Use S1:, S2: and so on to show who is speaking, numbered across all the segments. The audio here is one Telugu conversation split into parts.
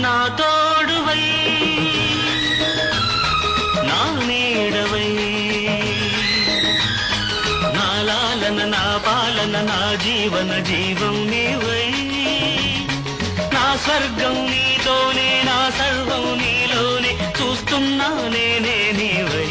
S1: నా తోడువై నా నీడవై నా లాలన నా పాలన నా జీవన జీవం నీవై నా స్వర్గం నీతోనే నా సర్వం నీలోనే చూస్తున్నా నేనే నీవై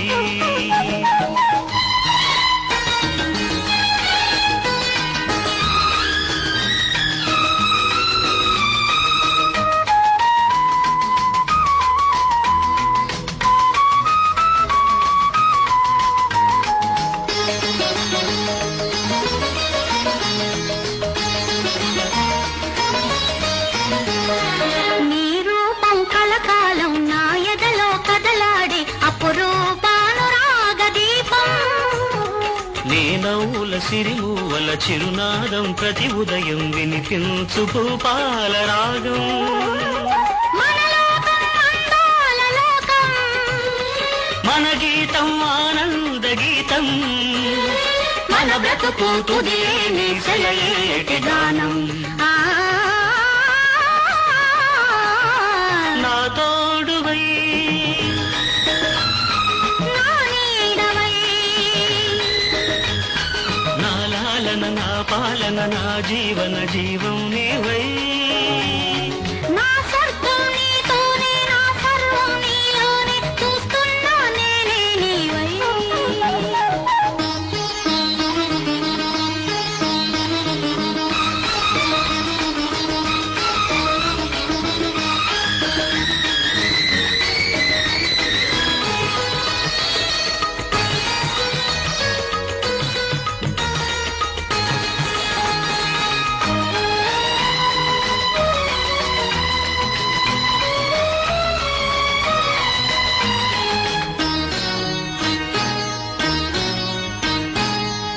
S1: నీ నవ్వుల సిరిమూవల చిరునాదం ప్రతి ఉదయం వినిపించు భూపాల రాగం మన గీతం ఆనంద గీతం మన బ్రతుకు తుదే నీ సెలయేటి గానం నా తోడువై నా పాలన నా జీవన జీవం నీవై
S2: నా స్వర్గం నీతోనే నా సర్వం నీలోనే చూస్తున్నా నేనే నీవై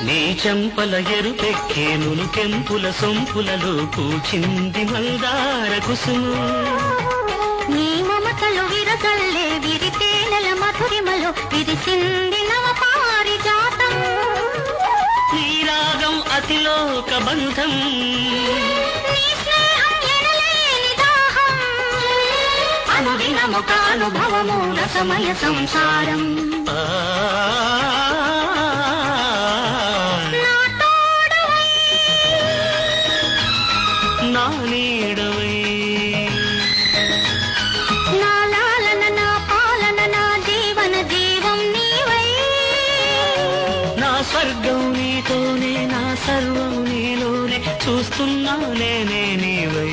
S1: నీ చెంపల ఎరుపెక్కేనులు కెంపుల సొంపులలో పూచింది మందార కుసుము
S2: నీ మమతలు విరజల్లే విరితేనెల మధురిమలో విరిసింది నవ పారిజాతం
S1: నీ రాగం అతిలోక బంధం
S2: నీ స్నేహం ఎనలేని దాహం అనుదినమొక అనుభవమూల సమయ సంసారం
S1: నా నీడవై
S2: నా లాలన నా పాలన నా జీవన జీవం నీవై
S1: నా స్వర్గం నీతోనే నా సర్వం నీలోనే చూస్తున్నా నేనే నీవై